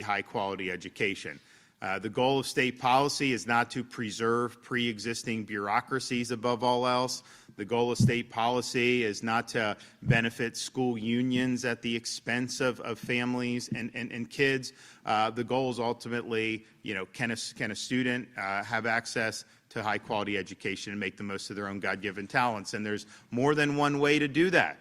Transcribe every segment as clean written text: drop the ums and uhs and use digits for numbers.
high-quality education. The goal of state policy is not to preserve pre-existing bureaucracies above all else. The goal of state policy is not to benefit school unions at the expense of families and kids. The goal is ultimately, can a student have access to high-quality education and make the most of their own God-given talents? And there's more than one way to do that.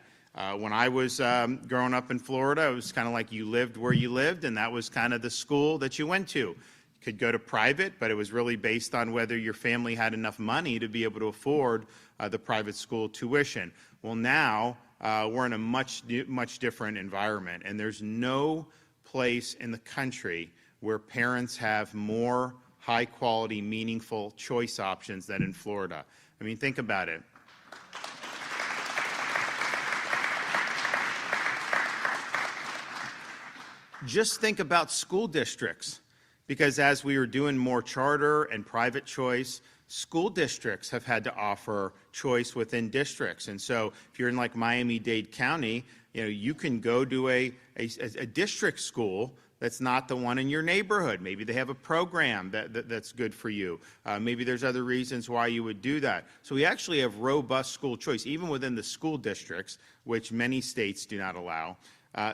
When I was growing up in Florida, it was kind of like you lived where you lived, and that was kind of the school that you went to. Could go to private, but it was really based on whether your family had enough money to be able to afford the private school tuition. Well, now we're in a much different environment, and there's no place in the country where parents have more high-quality, meaningful choice options than in Florida. I mean, think about it. Just think about school districts. Because as we were doing more charter and private choice, school districts have had to offer choice within districts. And so if you're in like Miami-Dade County, you can go to a district school that's not the one in your neighborhood. Maybe they have a program that's good for you. Maybe there's other reasons why you would do that. So we actually have robust school choice, even within the school districts, which many states do not allow.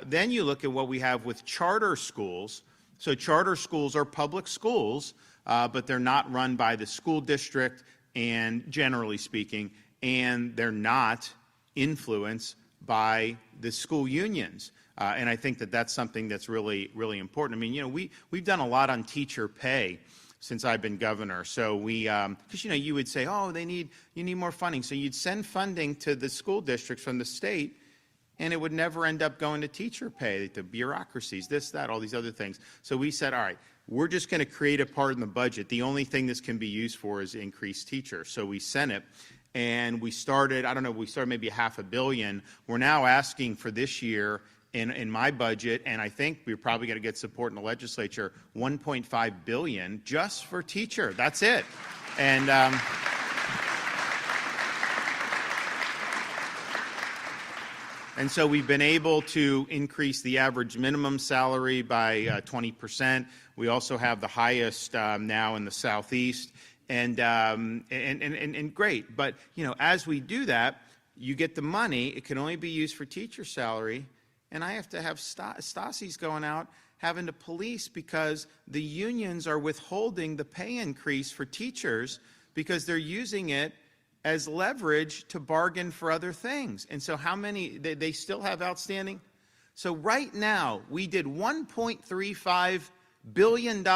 Then you look at what we have with charter schools. So charter schools are public schools, but they're not run by the school district, and generally speaking, and they're not influenced by the school unions. And I think that that's something that's really, really important. I mean, we've done a lot on teacher pay since I've been governor. So because you would say, oh, you need more funding. So you'd send funding to the school districts from the state, and it would never end up going to teacher pay, the bureaucracies, this, that, all these other things. So we said, all right, we're just going to create a part in the budget. The only thing this can be used for is increased teachers. So we sent it, and we started, we started maybe $500 million. We're now asking for this year in my budget, and I think we're probably going to get support in the legislature, $1.5 billion just for teacher. That's it. And And so we've been able to increase the average minimum salary by 20%. We also have the highest now in the Southeast, and great. But as we do that, you get the money. It can only be used for teacher salary, and I have to have Stasis going out having to police because the unions are withholding the pay increase for teachers because they're using it as leverage to bargain for other things. And so how many, they still have outstanding? So right now, we did $1.35 billion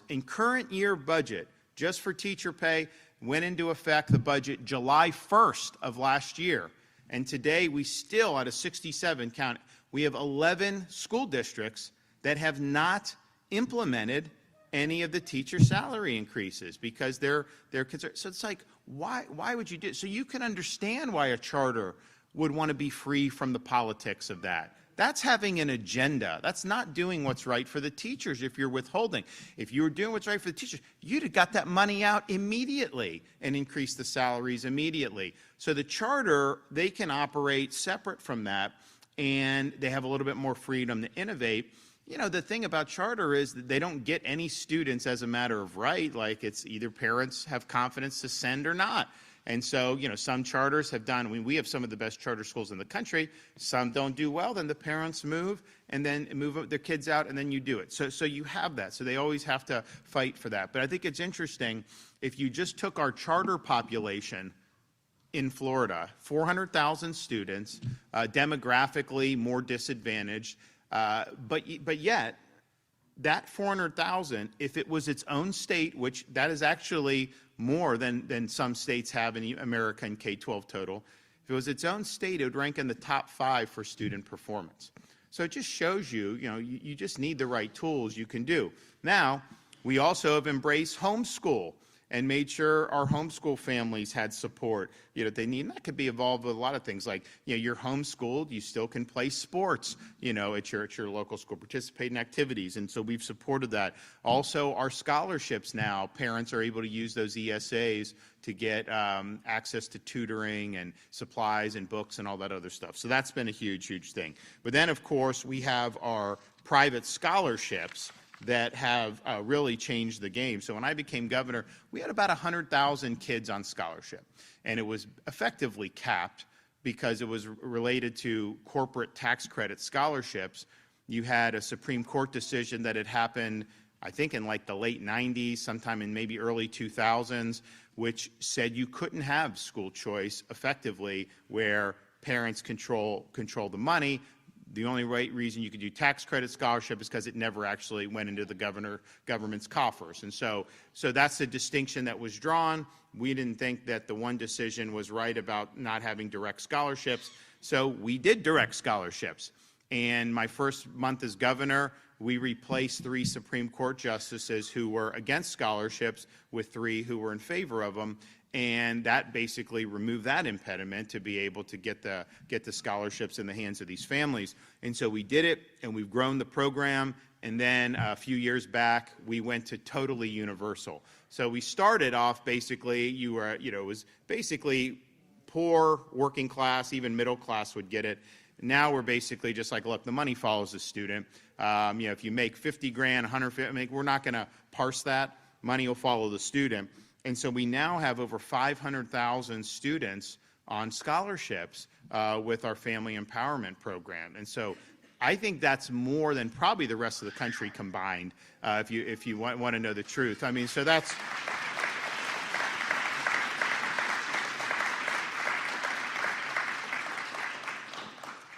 in current year budget just for teacher pay, went into effect the budget July 1st of last year. And today we still, out of 67 count, we have 11 school districts that have not implemented any of the teacher salary increases because they're concerned. So it's like, why would you do it? So you can understand why a charter would want to be free from the politics of that. That's having an agenda. That's not doing what's right for the teachers if you're withholding. If you were doing what's right for the teachers, you'd have got that money out immediately and increased the salaries immediately. So the charter, they can operate separate from that, and they have a little bit more freedom to innovate. The thing about charter is that they don't get any students as a matter of right, like it's either parents have confidence to send or not. And so, some charters have done, we have some of the best charter schools in the country. Some don't do well, then the parents move and then move their kids out, and then you do it. So you have that. So they always have to fight for that. But I think it's interesting, if you just took our charter population in Florida, 400,000 students, demographically more disadvantaged, but yet, that 400,000, if it was its own state, which that is actually more than some states have in America in K-12 total, if it was its own state, it would rank in the top 5 for student performance. So it just shows you, you just need the right tools you can do. Now, we also have embraced homeschool and made sure our homeschool families had support they need. And that could be involved with a lot of things like, you're homeschooled, you still can play sports, at your local school, participate in activities. And so we've supported that. Also, our scholarships now, parents are able to use those ESAs to get access to tutoring and supplies and books and all that other stuff. So that's been a huge, huge thing. But then, of course, we have our private scholarships that have really changed the game. So when I became governor, we had about 100,000 kids on scholarship, and it was effectively capped because it was related to corporate tax credit scholarships. You had a Supreme Court decision that had happened, I think, in like the late 90s, sometime in maybe early 2000s, which said you couldn't have school choice effectively where parents control the money. The only reason you could do tax credit scholarship is because it never actually went into the government's coffers. And so that's the distinction that was drawn. We didn't think that the one decision was right about not having direct scholarships, so we did direct scholarships. And my first month as governor, we replaced 3 Supreme Court justices who were against scholarships with 3 who were in favor of them. And that basically removed that impediment to be able to get the scholarships in the hands of these families. And so we did it, and we've grown the program. And then a few years back, we went to totally universal. So we started off basically, it was basically poor, working class, even middle class would get it. Now we're basically just like, look, the money follows the student. If you make 50 grand, 150, we're not going to parse that. Money will follow the student. And so we now have over 500,000 students on scholarships with our family empowerment program. And so I think that's more than probably the rest of the country combined, if you want to know the truth. So that's...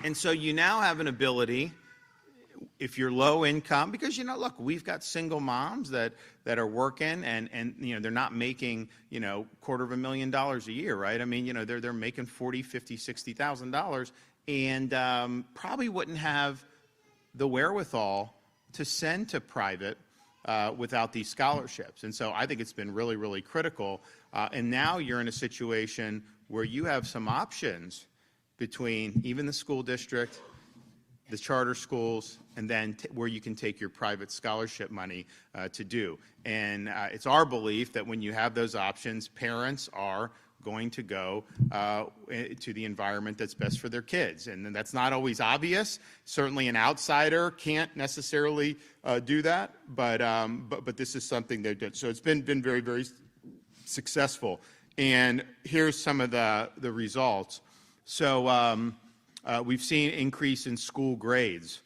And so you now have an ability, if you're low income, because, look, we've got single moms that are working and they're not making, $250,000 a year, right? They're making $40,000, $50,000, $60,000 and probably wouldn't have the wherewithal to send to private without these scholarships. And so I think it's been really, really critical. And now you're in a situation where you have some options between even the school district, the charter schools, and then where you can take your private scholarship money to do. And it's our belief that when you have those options, parents are going to go to the environment that's best for their kids. And that's not always obvious. Certainly an outsider can't necessarily do that, but this is something they did. So it's been very, very successful. And here's some of the results. So we've seen increase in school grades.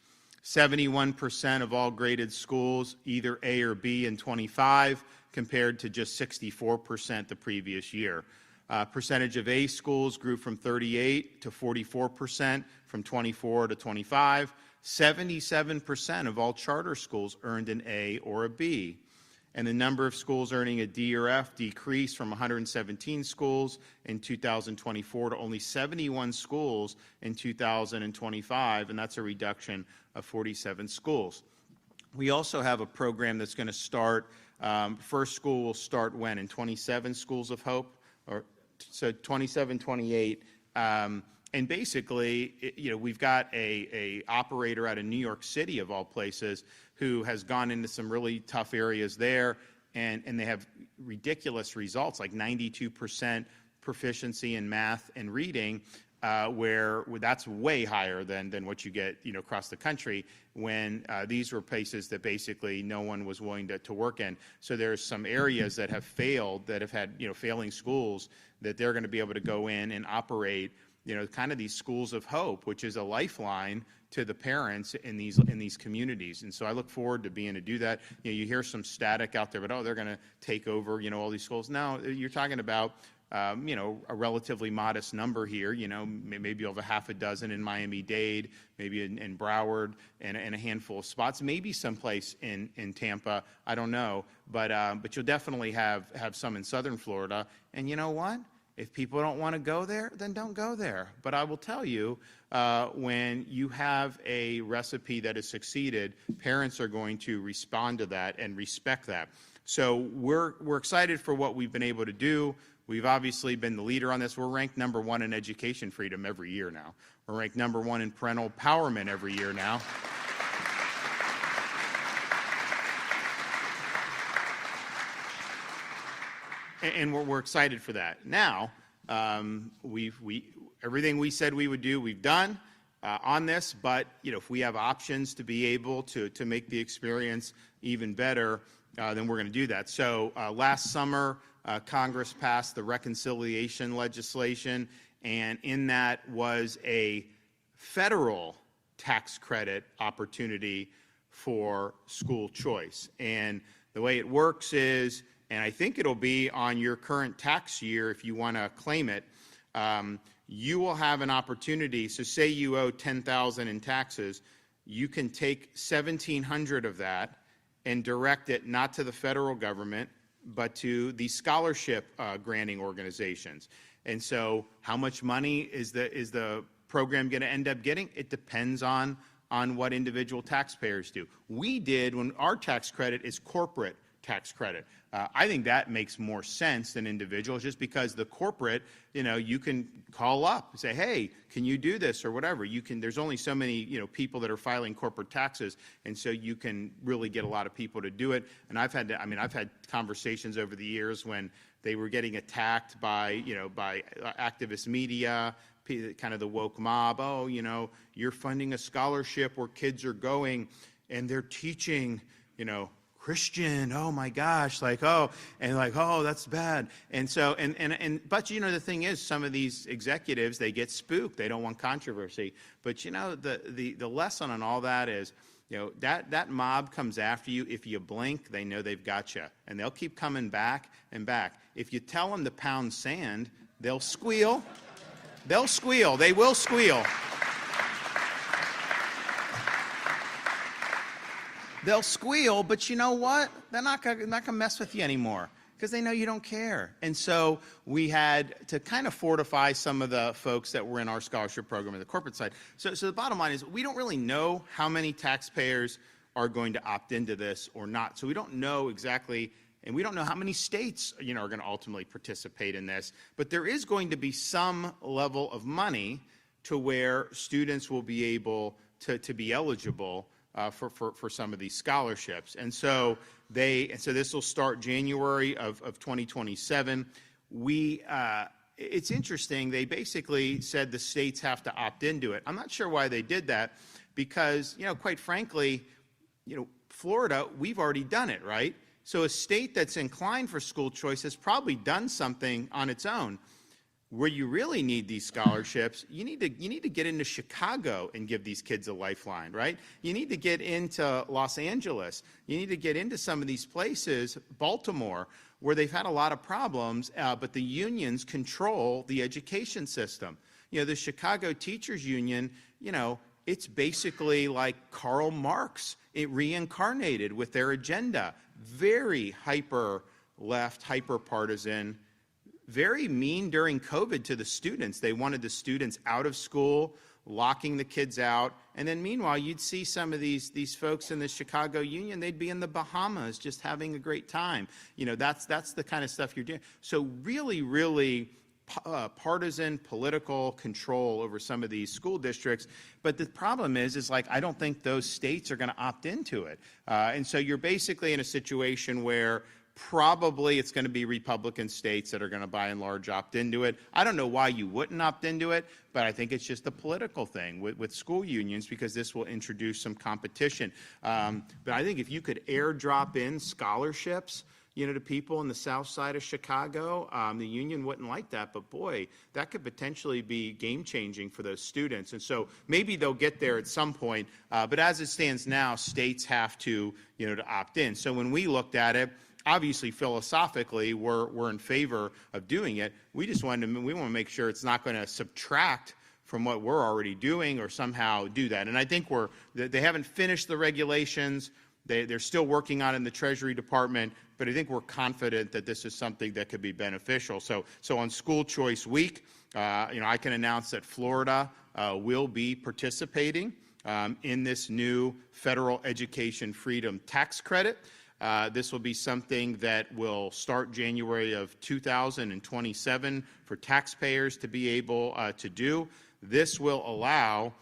71% of all graded schools, either A or B in 25, compared to just 64% the previous year. Percentage of A schools grew from 38 to 44%, from 24 to 25. 77% of all charter schools earned an A or a B. And the number of schools earning a D or F decreased from 117 schools in 2024 to only 71 schools in 2025, and that's a reduction of 47 schools. We also have a program that's going to start, first school will start when? In 27 Schools of Hope, so 27, 28. And basically, we've got a operator out of New York City, of all places, who has gone into some really tough areas there, and they have ridiculous results, like 92% proficiency in math and reading, where that's way higher than what you get, across the country, when these were places that basically no one was willing to work in. So there's some areas that have failed, that have had, failing schools, that they're going to be able to go in and operate, kind of these schools of hope, which is a lifeline to the parents in these communities. And so I look forward to being able to do that. You hear some static out there, but they're going to take over, all these schools. No, you're talking about, a relatively modest number here. Maybe over half a dozen in Miami-Dade, maybe in Broward, and a handful of spots. Maybe someplace in Tampa. I don't know, but you'll definitely have some in Southern Florida. And you know what? If people don't want to go there, then don't go there. But I will tell you, when you have a recipe that has succeeded, parents are going to respond to that and respect that. So we're excited for what we've been able to do. We've obviously been the leader on this. We're ranked #1 in education freedom every year now. We're ranked #1 in parental empowerment every year now. And we're excited for that. Now, everything we said we would do, we've done on this. But if we have options to be able to make the experience even better, then we're going to do that. So last summer, Congress passed the reconciliation legislation, and in that was a federal tax credit opportunity for school choice. And the way it works is, and I think it'll be on your current tax year if you want to claim it, you will have an opportunity. So say you owe $10,000 in taxes, you can take $1,700 of that and direct it not to the federal government, but to the scholarship granting organizations. And so how much money is the program going to end up getting? It depends on what individual taxpayers do. We did, when our tax credit is corporate tax credit. I think that makes more sense than individuals, just because the corporate, you can call up and say, hey, can you do this or whatever. There's only so many, people that are filing corporate taxes, and so you can really get a lot of people to do it. And I've had conversations over the years when they were getting attacked by activist media, kind of the woke mob. Oh, you're funding a scholarship where kids are going and they're teaching, Christian, oh my gosh, oh, that's bad. And so, but the thing is, some of these executives, they get spooked. They don't want controversy. But the lesson on all that is, that mob comes after you. If you blink, they know they've got you, and they'll keep coming back and back. If you tell them to pound sand, they'll squeal. They'll squeal. They will squeal. They'll squeal, but you know what? They're not gonna mess with you anymore, because they know you don't care. And so we had to kind of fortify some of the folks that were in our scholarship program on the corporate side. So the bottom line is, we don't really know how many taxpayers are going to opt into this or not. So we don't know exactly, and we don't know how many states, are going to ultimately participate in this. But there is going to be some level of money to where students will be able to be eligible for some of these scholarships. And so this will start January of 2027. It's interesting, they basically said the states have to opt into it. I'm not sure why they did that, because, quite frankly, Florida, we've already done it, right? So a state that's inclined for school choice has probably done something on its own. Where you really need these scholarships, you need to get into Chicago and give these kids a lifeline, right? You need to get into Los Angeles. You need to get into some of these places, Baltimore, where they've had a lot of problems, but the unions control the education system. The Chicago Teachers Union, it's basically like Karl Marx, it reincarnated with their agenda. Very hyper-left, hyper-partisan, very mean during COVID to the students. They wanted the students out of school, locking the kids out. And then meanwhile, you'd see some of these folks in the Chicago Union, they'd be in the Bahamas just having a great time. That's the kind of stuff you're doing. So really, really partisan political control over some of these school districts. But the problem is I don't think those states are going to opt into it. And so you're basically in a situation where probably it's going to be Republican states that are going to, by and large, opt into it. I don't know why you wouldn't opt into it, but I think it's just a political thing with school unions, because this will introduce some competition. But I think if you could airdrop in scholarships, to people in the south side of Chicago, the union wouldn't like that, but boy, that could potentially be game-changing for those students. And so maybe they'll get there at some point, but as it stands now, states have to opt in. So when we looked at it, obviously, philosophically, we're in favor of doing it. We want to make sure it's not going to subtract from what we're already doing or somehow do that. And I think they haven't finished the regulations. They're still working on it in the Treasury Department, but I think we're confident that this is something that could be beneficial. So on School Choice Week, I can announce that Florida will be participating in this new federal education freedom tax credit. This will be something that will start January of 2027 for taxpayers to be able to do. This will allow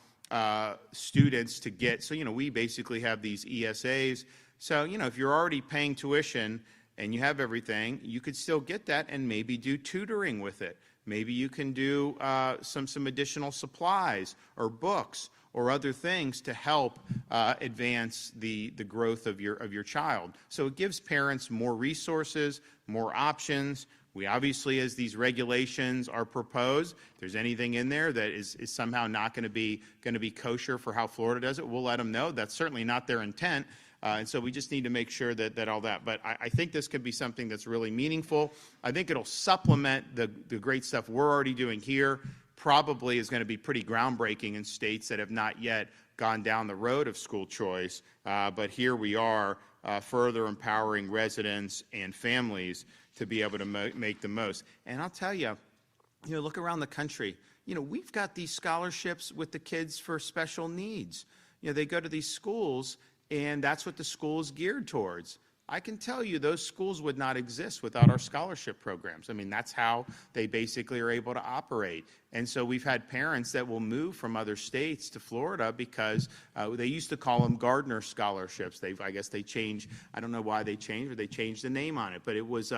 students to get, so we basically have these ESAs. So if you're already paying tuition and you have everything, you could still get that and maybe do tutoring with it. Maybe you can do some additional supplies or books or other things to help advance the growth of your child. So it gives parents more resources, more options. We obviously, as these regulations are proposed, if there's anything in there that is somehow not going to be kosher for how Florida does it, we'll let them know. That's certainly not their intent. And so we just need to make sure that all that. But I think this could be something that's really meaningful. I think it'll supplement the great stuff we're already doing here. Probably is going to be pretty groundbreaking in states that have not yet gone down the road of school choice. But here we are further empowering residents and families to be able to make the most. And I'll tell you, look around the country. We've got these scholarships with the kids for special needs. They go to these schools, and that's what the school is geared towards. I can tell you those schools would not exist without our scholarship programs. I mean, that's how they basically are able to operate. And so we've had parents that will move from other states to Florida because they used to call them Gardner scholarships. I guess they changed. I don't know why they changed, or they changed the name on it. But it was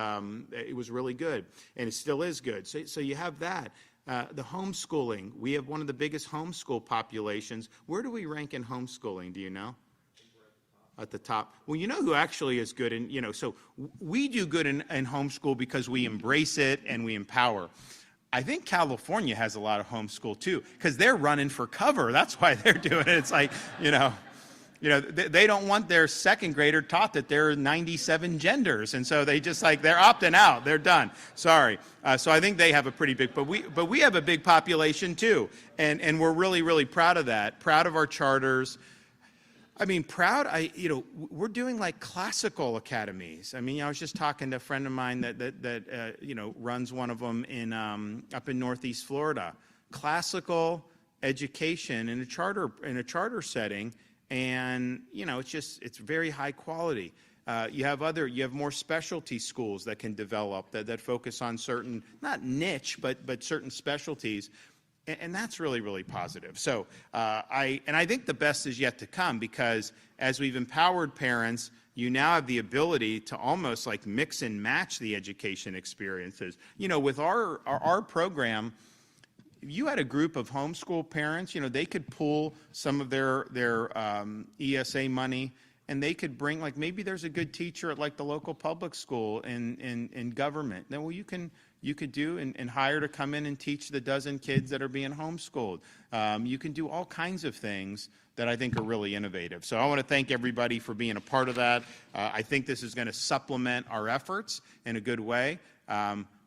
really good, and it still is good. So you have that. The homeschooling. We have one of the biggest homeschool populations. Where do we rank in homeschooling? Do you know? At the top. Well, you know who actually is good in, so we do good in homeschool because we embrace it and we empower. I think California has a lot of homeschool too, because they're running for cover. That's why they're doing it. It's like, they don't want their second grader taught that there are 97 genders. And so they just they're opting out. They're done. Sorry. So I think they have a pretty big, but we have a big population too. And we're really, really proud of that. Proud of our charters. I mean, proud, we're doing classical academies. I mean, I was just talking to a friend of mine that runs one of them up in Northeast Florida. Classical education in a charter setting, and it's very high quality. You have more specialty schools that can develop that focus on certain, not niche, but certain specialties. And that's really, really positive. So I think the best is yet to come, because as we've empowered parents, you now have the ability to almost mix and match the education experiences. With our program, if you had a group of homeschool parents, they could pool some of their ESA money, and they could bring, maybe there's a good teacher at the local public school in government. Then, well, you could do and hire to come in and teach the dozen kids that are being homeschooled. You can do all kinds of things that I think are really innovative. So I want to thank everybody for being a part of that. I think this is going to supplement our efforts in a good way.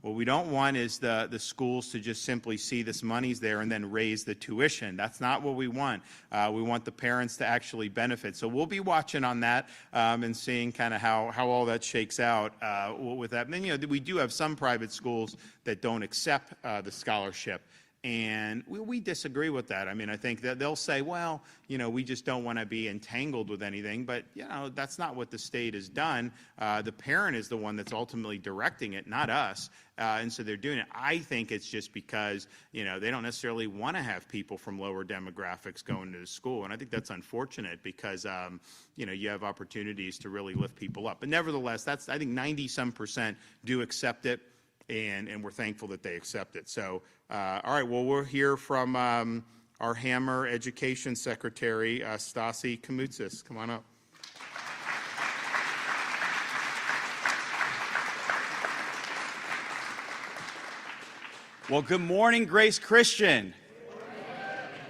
What we don't want is the schools to just simply see this money's there and then raise the tuition. That's not what we want. We want the parents to actually benefit. So we'll be watching on that and seeing kind of how all that shakes out with that. And then, we do have some private schools that don't accept the scholarship. And we disagree with that. I mean, I think that they'll say, well, we just don't want to be entangled with anything. But, that's not what the state has done. The parent is the one that's ultimately directing it, not us. And so they're doing it. I think it's just because, they don't necessarily want to have people from lower demographics going to the school. And I think that's unfortunate because, you have opportunities to really lift people up. But nevertheless, I think 90-some% do accept it. And we're thankful that they accept it. So, all right, well, we'll hear from our Hammer Education Secretary, Stasi Kamoutsis. Come on up. Well, good morning, Grace Christian.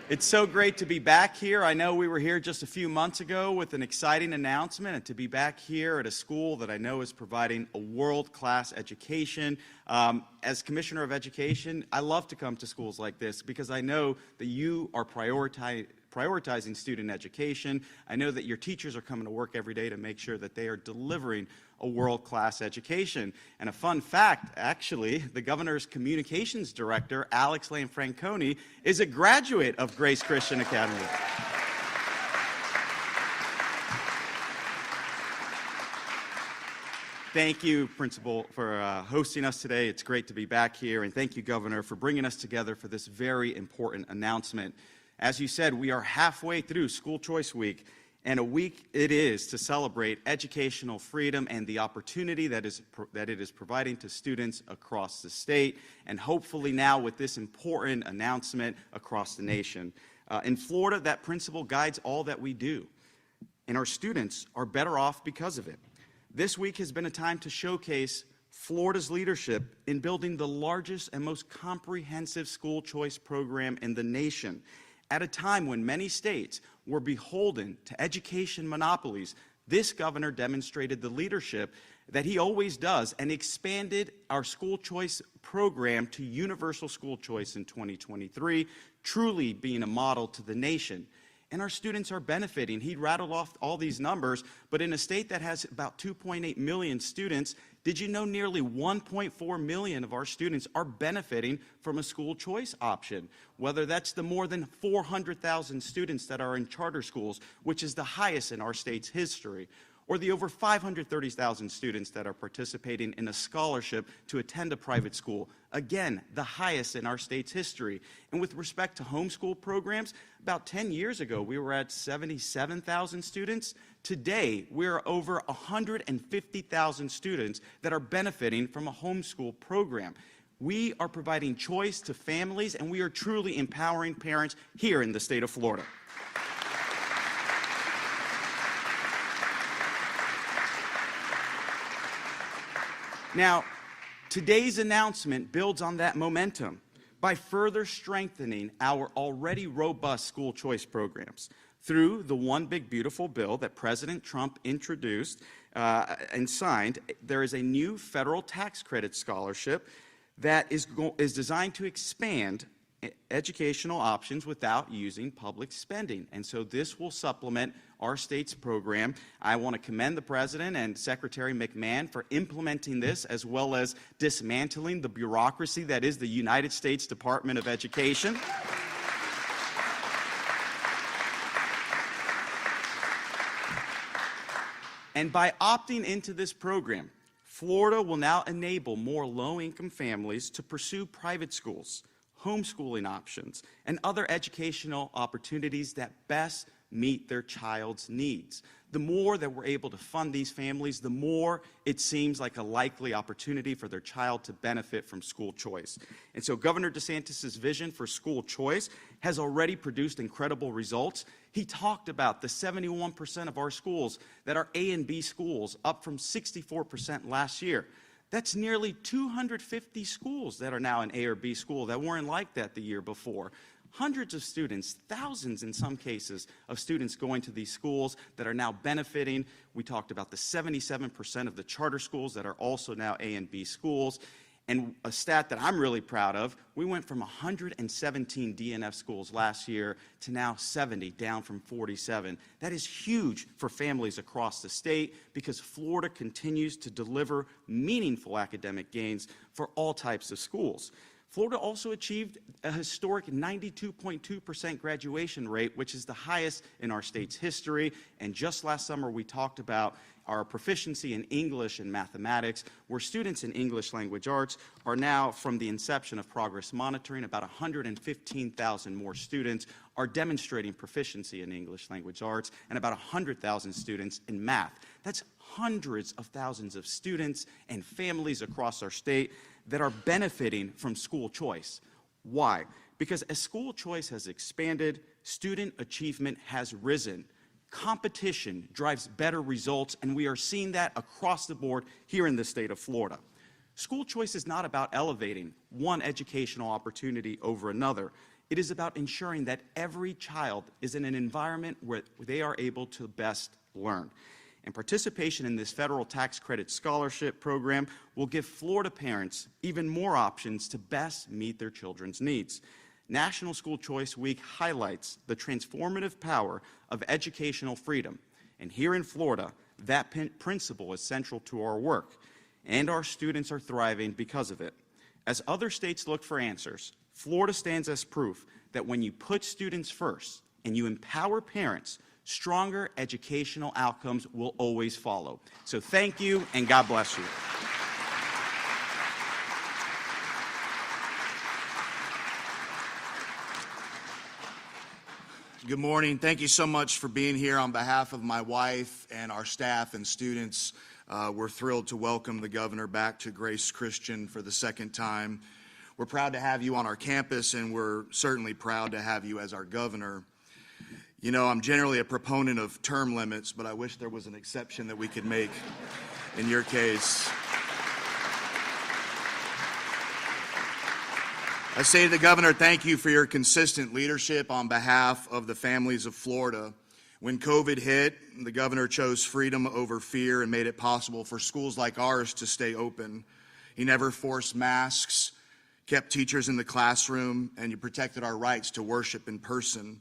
It's so great to be back here. I know we were here just a few months ago with an exciting announcement, and to be back here at a school that I know is providing a world-class education. As Commissioner of Education, I love to come to schools like this because I know that you are prioritizing student education. I know that your teachers are coming to work every day to make sure that they are delivering a world-class education. And a fun fact, actually, the governor's communications director, Alex Lanfranconi, is a graduate of Grace Christian Academy. Thank you, Principal, for hosting us today. It's great to be back here. And thank you, Governor, for bringing us together for this very important announcement. As you said, we are halfway through School Choice Week, and a week it is to celebrate educational freedom and the opportunity that it is providing to students across the state, and hopefully now with this important announcement across the nation. In Florida, that principle guides all that we do, and our students are better off because of it. This week has been a time to showcase Florida's leadership in building the largest and most comprehensive school choice program in the nation. At a time when many states were beholden to education monopolies, this governor demonstrated the leadership that he always does and expanded our school choice program to universal school choice in 2023, truly being a model to the nation. And our students are benefiting. He rattled off all these numbers, but in a state that has about 2.8 million students, did you know nearly 1.4 million of our students are benefiting from a school choice option? Whether that's the more than 400,000 students that are in charter schools, which is the highest in our state's history, or the over 530,000 students that are participating in a scholarship to attend a private school. Again, the highest in our state's history. And with respect to homeschool programs, about 10 years ago, we were at 77,000 students. Today, we're over 150,000 students that are benefiting from a homeschool program. We are providing choice to families, and we are truly empowering parents here in the state of Florida. Now, today's announcement builds on that momentum by further strengthening our already robust school choice programs. Through the One Big Beautiful Bill that President Trump introduced and signed, there is a new federal tax credit scholarship that is designed to expand educational options without using public spending. And so this will supplement our state's program. I want to commend the President and Secretary McMahon for implementing this, as well as dismantling the bureaucracy that is the United States Department of Education. And by opting into this program, Florida will now enable more low-income families to pursue private schools, homeschooling options, and other educational opportunities that best meet their child's needs. The more that we're able to fund these families, the more it seems like a likely opportunity for their child to benefit from school choice. And so Governor DeSantis' vision for school choice has already produced incredible results. He talked about the 71% of our schools that are A and B schools, up from 64% last year. That's nearly 250 schools that are now an A or B school that weren't like that the year before. Hundreds of students, thousands in some cases, of students going to these schools that are now benefiting. We talked about the 77% of the charter schools that are also now A and B schools. And a stat that I'm really proud of, we went from 117 DNF schools last year to now 70, down from 47. That is huge for families across the state because Florida continues to deliver meaningful academic gains for all types of schools. Florida also achieved a historic 92.2% graduation rate, which is the highest in our state's history. And just last summer, we talked about our proficiency in English and mathematics, where students in English language arts are now, from the inception of progress monitoring, about 115,000 more students are demonstrating proficiency in English language arts, and about 100,000 students in math. That's hundreds of thousands of students and families across our state that are benefiting from school choice. Why? Because as school choice has expanded, student achievement has risen. Competition drives better results, and we are seeing that across the board here in the state of Florida. School choice is not about elevating one educational opportunity over another. It is about ensuring that every child is in an environment where they are able to best learn. And participation in this federal tax credit scholarship program will give Florida parents even more options to best meet their children's needs. National School Choice Week highlights the transformative power of educational freedom. And here in Florida, that principle is central to our work. And our students are thriving because of it. As other states look for answers, Florida stands as proof that when you put students first and you empower parents, stronger educational outcomes will always follow. So thank you, and God bless you. Good morning. Thank you so much for being here. On behalf of my wife and our staff and students, we're thrilled to welcome the governor back to Grace Christian for the second time. We're proud to have you on our campus, and we're certainly proud to have you as our governor. You know, I'm generally a proponent of term limits, but I wish there was an exception that we could make in your case. I say to the governor, thank you for your consistent leadership on behalf of the families of Florida. When COVID hit, the governor chose freedom over fear and made it possible for schools like ours to stay open. He never forced masks, kept teachers in the classroom, and you protected our rights to worship in person.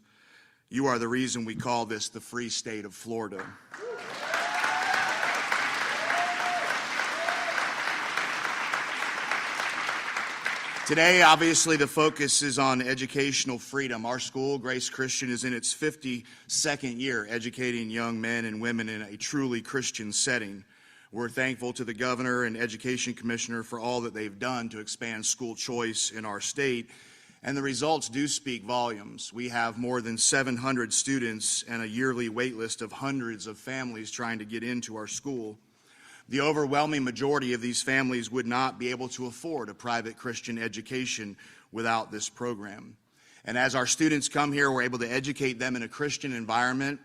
You are the reason we call this the free state of Florida. Today, obviously, the focus is on educational freedom. Our school, Grace Christian, is in its 52nd year educating young men and women in a truly Christian setting. We're thankful to the governor and education commissioner for all that they've done to expand school choice in our state, and the results do speak volumes. We have more than 700 students and a yearly wait list of hundreds of families trying to get into our school. The overwhelming majority of these families would not be able to afford a private Christian education without this program. And as our students come here, we're able to educate them in a Christian environment.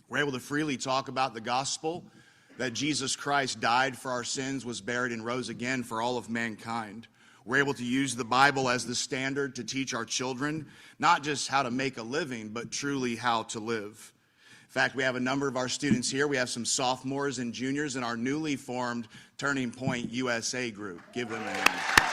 We're able to freely talk about the gospel, that Jesus Christ died for our sins, was buried, and rose again for all of mankind. We're able to use the Bible as the standard to teach our children, not just how to make a living, but truly how to live. In fact, we have a number of our students here. We have some sophomores and juniors in our newly formed Turning Point USA group. Give them a hand.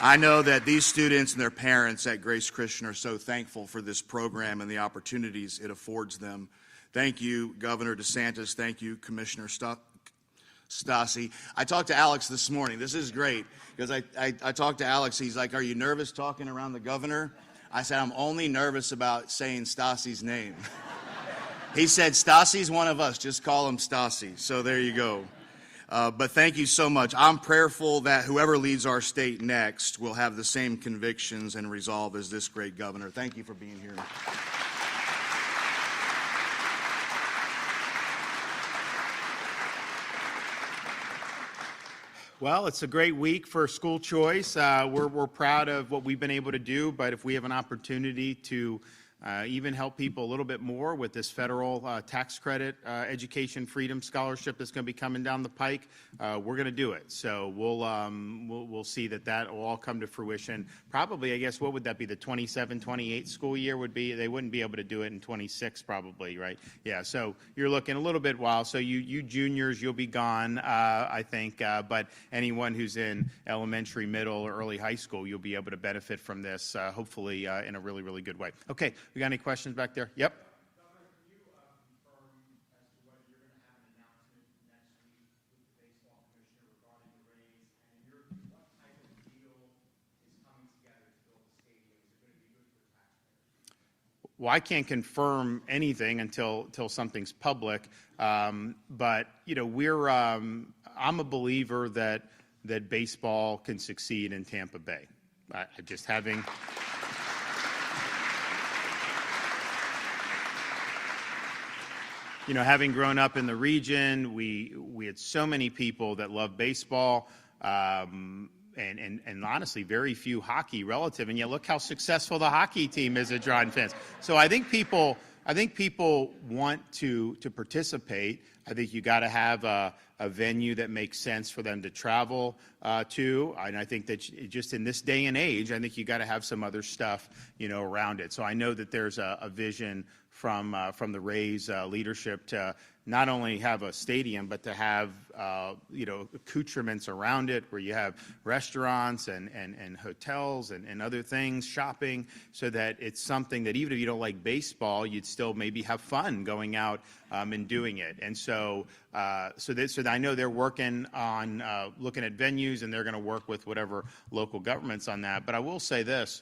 I know that these students and their parents at Grace Christian are so thankful for this program and the opportunities it affords them. Thank you, Governor DeSantis. Thank you, Commissioner Stasi. I talked to Alex this morning. This is great because I talked to Alex. He's like, are you nervous talking around the governor? I said, I'm only nervous about saying Stasi's name. He said, Stasi's one of us. Just call him Stasi. So there you go. But thank you so much. I'm prayerful that whoever leads our state next will have the same convictions and resolve as this great governor. Thank you for being here. Well, it's a great week for school choice. We're proud of what we've been able to do, but if we have an opportunity to even help people a little bit more with this federal tax credit education freedom scholarship that's going to be coming down the pike, we're going to do it. So we'll see that will all come to fruition. Probably, I guess, what would that be? The 27-28 school year would be. They wouldn't be able to do it in 26, probably, right? Yeah. So you're looking a little bit while. So you juniors, you'll be gone, I think. But anyone who's in elementary, middle, or early high school, you'll be able to benefit from this, hopefully, in a really, really good way. Okay. We got any questions back there? Yep. Governor, can you confirm as to whether you're going to have an announcement next week with the baseball commissioner regarding the Rays, and what type of deal is coming together to build the stadium? Is it going to be good for taxpayers? Well, I can't confirm anything until something's public, but you know I'm a believer that baseball can succeed in Tampa Bay. Just having. You know, having grown up in the region, we had so many people that love baseball, and honestly, very few hockey relative. And yet, look how successful the hockey team is at drawing fans. So I think people want to participate. I think you got to have a venue that makes sense for them to travel to. And I think that just in this day and age, I think you got to have some other stuff, around it. So I know that there's a vision from the Rays leadership to not only have a stadium, but to have accoutrements around it, where you have restaurants and hotels and other things, shopping, so that it's something that even if you don't like baseball, you'd still maybe have fun going out and doing it. And so I know they're working on looking at venues, and they're going to work with whatever local governments on that. But I will say this.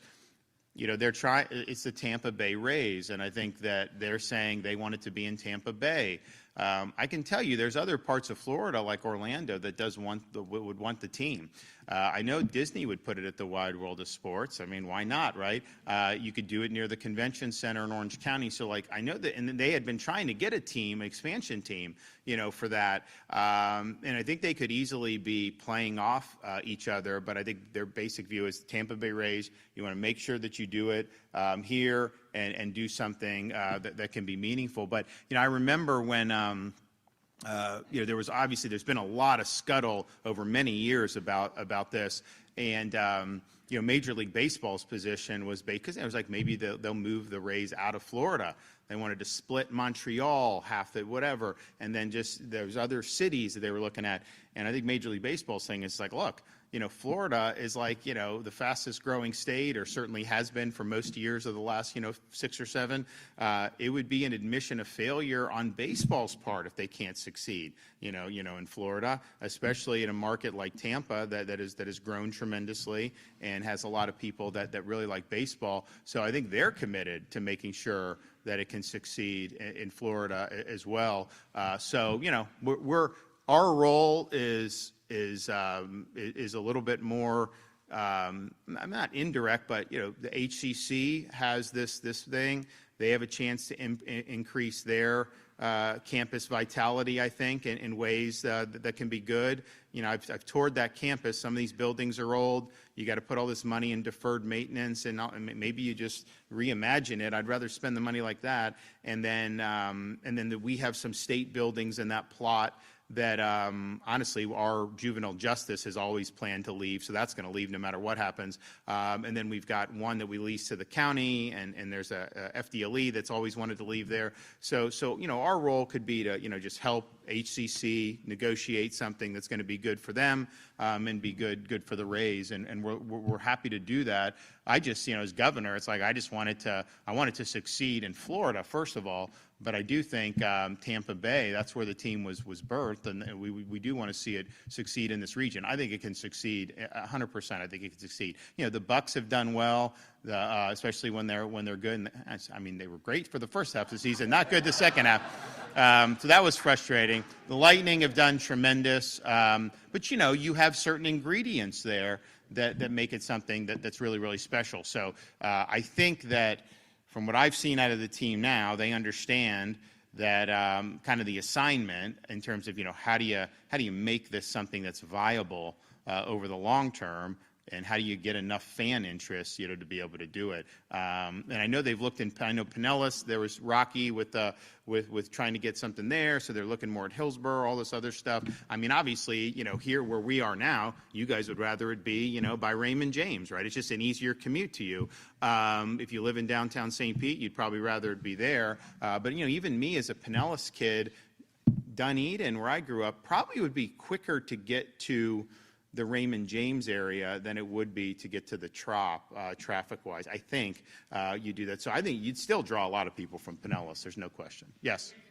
They're trying. It's the Tampa Bay Rays, and I think that they're saying they want it to be in Tampa Bay. I can tell you there's other parts of Florida, like Orlando, that would want the team. I know Disney would put it at the Wide World of Sports. I mean, why not, right? You could do it near the convention center in Orange County. So, like, I know that, and they had been trying to get a team, expansion team, for that. And I think they could easily be playing off each other. But I think their basic view is Tampa Bay Rays. You want to make sure that you do it here and do something that can be meaningful. But I remember when. There's been a lot of scuttle over many years about this, and Major League Baseball's position was because it was like maybe they'll move the Rays out of Florida. They wanted to split Montreal, half it, whatever, and then just there's other cities that they were looking at. And I think Major League Baseball's saying is like, look, Florida is like, the fastest growing state, or certainly has been for most years of the last, 6 or 7. It would be an admission of failure on baseball's part if they can't succeed, in Florida, especially in a market like Tampa that has grown tremendously and has a lot of people that really like baseball. So I think they're committed to making sure that it can succeed in Florida as well. Our role is a little bit more, I'm not indirect, but the HCC has this thing. They have a chance to increase their campus vitality, I think, in ways that can be good. I've toured that campus. Some of these buildings are old. You got to put all this money in deferred maintenance, and maybe you just reimagine it. I'd rather spend the money like that. And then we have some state buildings in that plot that honestly our juvenile justice has always planned to leave, so that's going to leave no matter what happens. And then we've got one that we lease to the county, and there's a FDLE that's always wanted to leave there. So our role could be to just help HCC negotiate something that's going to be good for them and be good for the Rays, and we're happy to do that. I just as governor, it's like I wanted to succeed in Florida first of all. But I do think Tampa Bay, that's where the team was birthed, and we do want to see it succeed in this region. I think it can succeed 100%. I think it can succeed. The Bucks have done well, especially when they're good. And, they were great for the first half of the season, not good the second half. So that was frustrating. The Lightning have done tremendous, but you have certain ingredients there that make it something that's really, really special. So I think that. From what I've seen out of the team now, they understand that kind of the assignment in terms of how do you make this something that's viable over the long term, and how do you get enough fan interest to be able to do it. And I know they've looked I know Pinellas, there was Rocky with trying to get something there, so they're looking more at Hillsborough, all this other stuff. Obviously, here where we are now, you guys would rather it be, by Raymond James, right? It's just an easier commute to you. If you live in downtown St. Pete, you'd probably rather it be there. But even me as a Pinellas kid, Dunedin, where I grew up, probably would be quicker to get to the Raymond James area than it would be to get to the Trop, traffic-wise. I think you do that. So I think you'd still draw a lot of people from Pinellas. There's no question. Yes? Can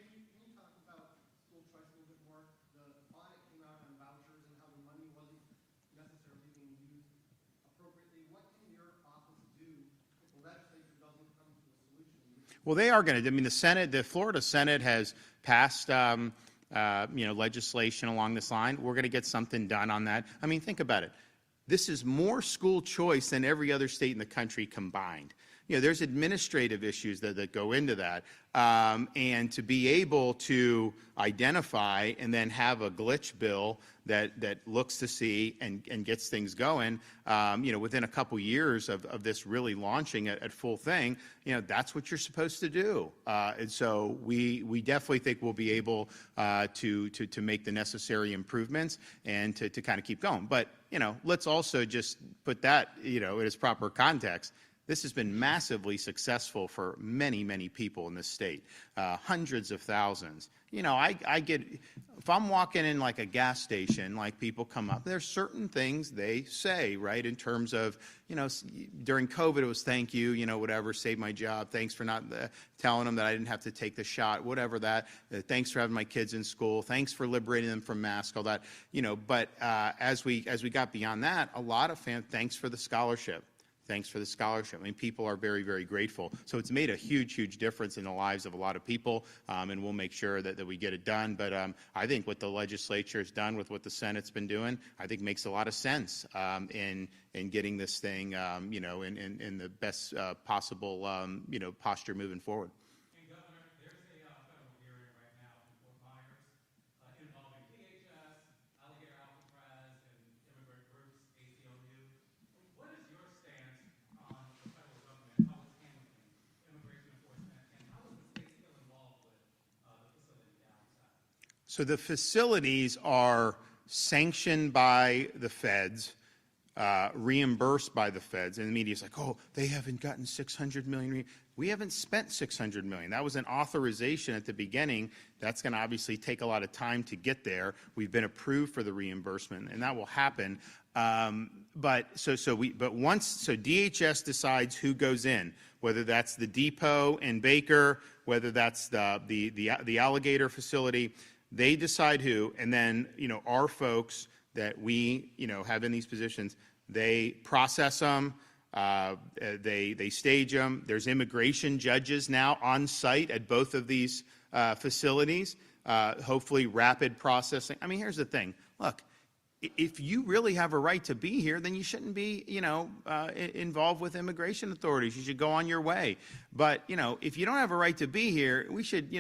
you talk about school choice a little bit more? The audit came out on vouchers and how the money wasn't necessarily being used appropriately. What can your office do if the legislature doesn't come to a solution? Well, they are going to. The Florida Senate has passed legislation along this line. We're going to get something done on that. Think about it. This is more school choice than every other state in the country combined. There's administrative issues that go into that. And to be able to identify and then have a glitch bill that looks to see and gets things going, within a couple years of this really launching at full thing, that's what you're supposed to do. And so we definitely think we'll be able to make the necessary improvements and to kind of keep going. But, let's also just put that, in its proper context. This has been massively successful for many, many people in this state, hundreds of thousands. I get, if I'm walking in like a gas station, like people come up, there's certain things they say, right, in terms of, during COVID it was thank you, whatever, saved my job, thanks for not telling them that I didn't have to take the shot, whatever that, thanks for having my kids in school, thanks for liberating them from masks, all that, but as we got beyond that, a lot of thanks for the scholarship. Thanks for the scholarship. I mean, people are very, very grateful. So it's made a huge, huge difference in the lives of a lot of people, and we'll make sure that we get it done. But I think what the legislature has done with what the Senate's been doing, I think makes a lot of sense in getting this thing, in the best possible, posture moving forward. And Governor, there's a federal hearing right now in Fort Myers involving DHS, Alligator Alcatraz, and immigrant groups, ACLU. What is your stance on the federal government, how it's handling immigration enforcement, and how is the state still involved with the facility down south? So the facilities are sanctioned by the feds, reimbursed by the feds, and the media's like, oh, they haven't gotten $600 million. We haven't spent $600 million. That was an authorization at the beginning. That's going to obviously take a lot of time to get there. We've been approved for the reimbursement, and that will happen. But once DHS decides who goes in, whether that's the depot in Baker, whether that's the Alligator facility, they decide who, and then our folks that we have in these positions, they process them, they stage them. There's immigration judges now on site at both of these facilities, hopefully rapid processing. I mean, here's the thing. Look, if you really have a right to be here, then you shouldn't be, involved with immigration authorities. You should go on your way. But, if you don't have a right to be here, we should,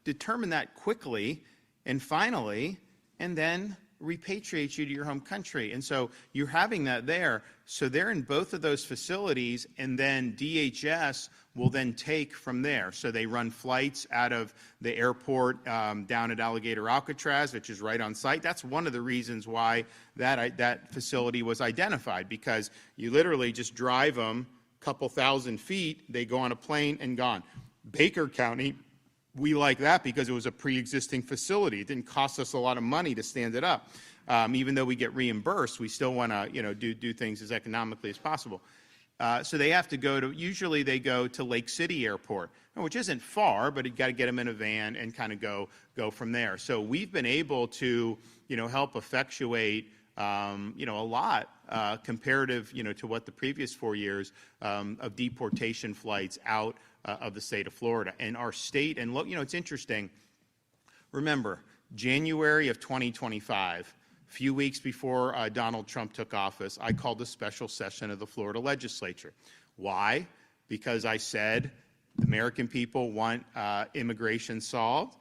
determine that quickly and finally, and then repatriate you to your home country. And so you're having that there. So they're in both of those facilities, and then DHS will then take from there. So they run flights out of the airport down at Alligator Alcatraz, which is right on site. That's one of the reasons why that facility was identified, because you literally just drive them a couple thousand feet, they go on a plane and gone. Baker County, we like that because it was a pre-existing facility. It didn't cost us a lot of money to stand it up. Even though we get reimbursed, we still want to, do things as economically as possible. So they have to usually they go to Lake City Airport, which isn't far, but you got to get them in a van and kind of go from there. So we've been able to, help effectuate, a lot comparative, to what the previous 4 years of deportation flights out of the state of Florida. And our state, and look, it's interesting. Remember, January of 2025, a few weeks before Donald Trump took office, I called a special session of the Florida legislature. Why? Because I said the American people want immigration solved.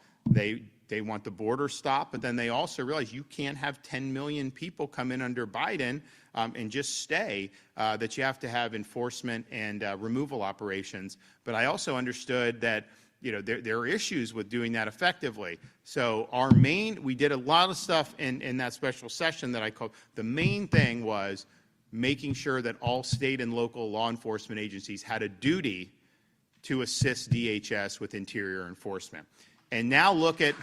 They want the border stopped, but then they also realize you can't have 10 million people come in under Biden and just stay, that you have to have enforcement and removal operations. But I also understood that there are issues with doing that effectively. So we did a lot of stuff in that special session that I called. The main thing was making sure that all state and local law enforcement agencies had a duty to assist DHS with interior enforcement. And now look at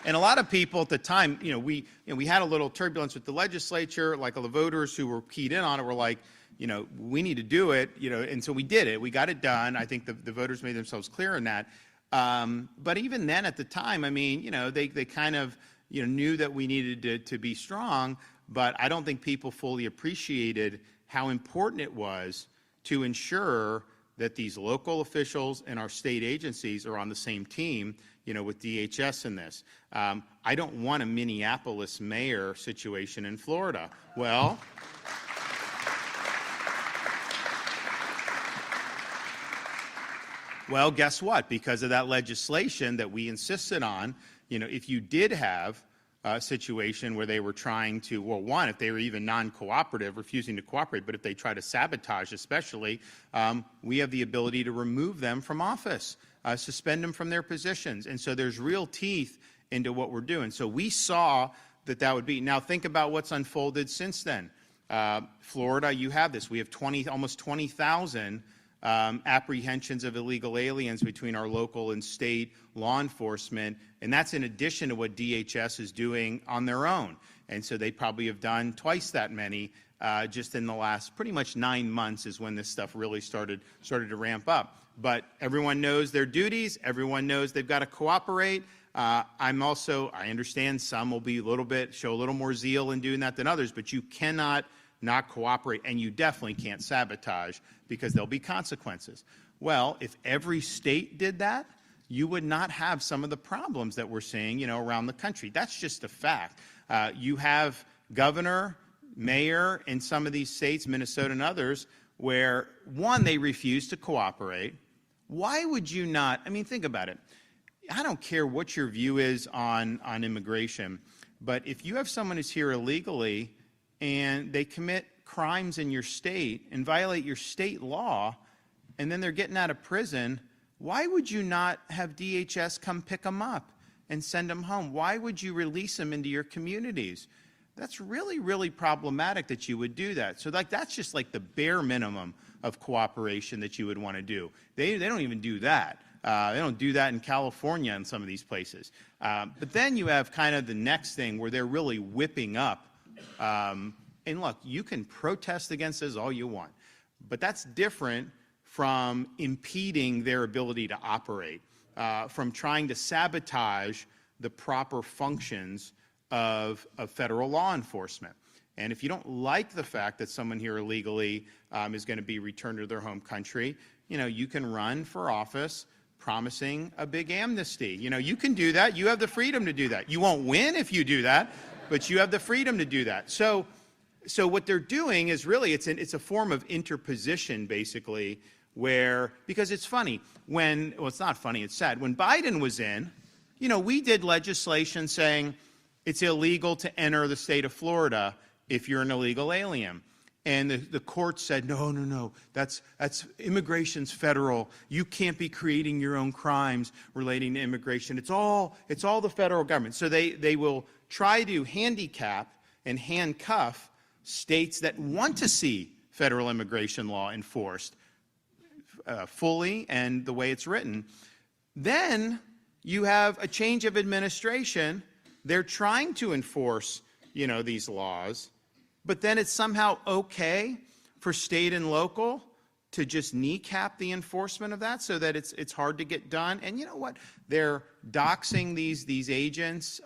and a lot of people at the time, we had a little turbulence with the legislature, like all the voters who were keyed in on it were like, we need to do it, and so we did it. We got it done. I think the voters made themselves clear on that. But even then at the time, I mean, they kind of, knew that we needed to be strong, but I don't think people fully appreciated how important it was to ensure that these local officials and our state agencies are on the same team, with DHS in this. I don't want a Minneapolis mayor situation in Florida. Well, guess what? Because of that legislation that we insisted on, if you did have a situation where they were trying to, well, one, if they were even non-cooperative, refusing to cooperate, but if they try to sabotage especially, we have the ability to remove them from office, suspend them from their positions. And so there's real teeth into what we're doing. So we saw that would be. Now think about what's unfolded since then. Florida, you have this. We have almost 20,000 apprehensions of illegal aliens between our local and state law enforcement, and that's in addition to what DHS is doing on their own. And so they probably have done twice that many just in the last pretty much 9 months is when this stuff really started to ramp up. But everyone knows their duties. Everyone knows they've got to cooperate. I understand some will be show a little more zeal in doing that than others, but you cannot not cooperate, and you definitely can't sabotage because there'll be consequences. Well, if every state did that, you would not have some of the problems that we're seeing, around the country. That's just a fact. You have governor, mayor in some of these states, Minnesota and others, where, one, they refuse to cooperate. Why would you not? I mean, think about it. I don't care what your view is on immigration, but if you have someone who's here illegally and they commit crimes in your state and violate your state law, and then they're getting out of prison, why would you not have DHS come pick them up and send them home? Why would you release them into your communities? That's really, really problematic that you would do that. So that's just like the bare minimum of cooperation that you would want to do. They don't even do that. They don't do that in California in some of these places. But then you have kind of the next thing where they're really whipping up. And look, you can protest against this all you want, but that's different from impeding their ability to operate, from trying to sabotage the proper functions of federal law enforcement. And if you don't like the fact that someone here illegally is going to be returned to their home country, you can run for office promising a big amnesty. You can do that. You have the freedom to do that. You won't win if you do that, but you have the freedom to do that. So what they're doing is really, it's a form of interposition, basically, because it's funny, it's not funny, it's sad. When Biden was in, we did legislation saying it's illegal to enter the state of Florida if you're an illegal alien. And the court said, no, that's immigration's federal. You can't be creating your own crimes relating to immigration. It's all the federal government. So they will try to handicap and handcuff states that want to see federal immigration law enforced fully and the way it's written. Then you have a change of administration. They're trying to enforce, these laws, but then it's somehow okay for state and local to just kneecap the enforcement of that so that it's hard to get done. And you know what? They're doxing these agents.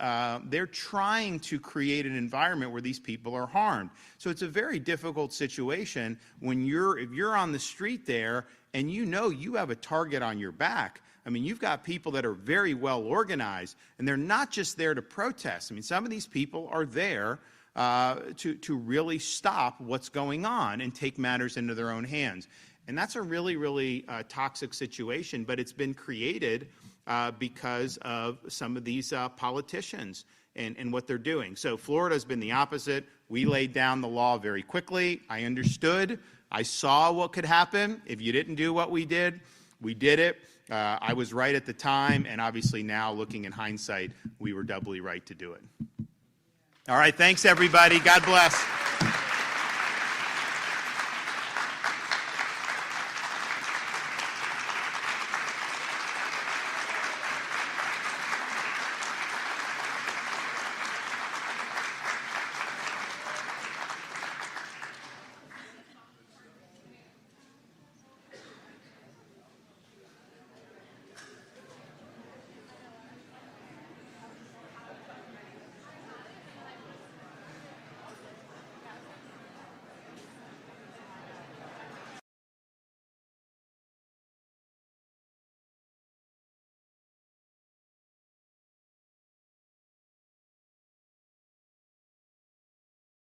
They're trying to create an environment where these people are harmed. So it's a very difficult situation when if you're on the street there and you have a target on your back. I mean, you've got people that are very well organized, and they're not just there to protest. I mean, some of these people are there to really stop what's going on and take matters into their own hands. And that's a really, really toxic situation, but it's been created because of some of these politicians and what they're doing. So Florida's been the opposite. We laid down the law very quickly. I understood. I saw what could happen if you didn't do what we did. We did it. I was right at the time, and obviously now, looking in hindsight, we were doubly right to do it. All right, thanks, everybody. God bless.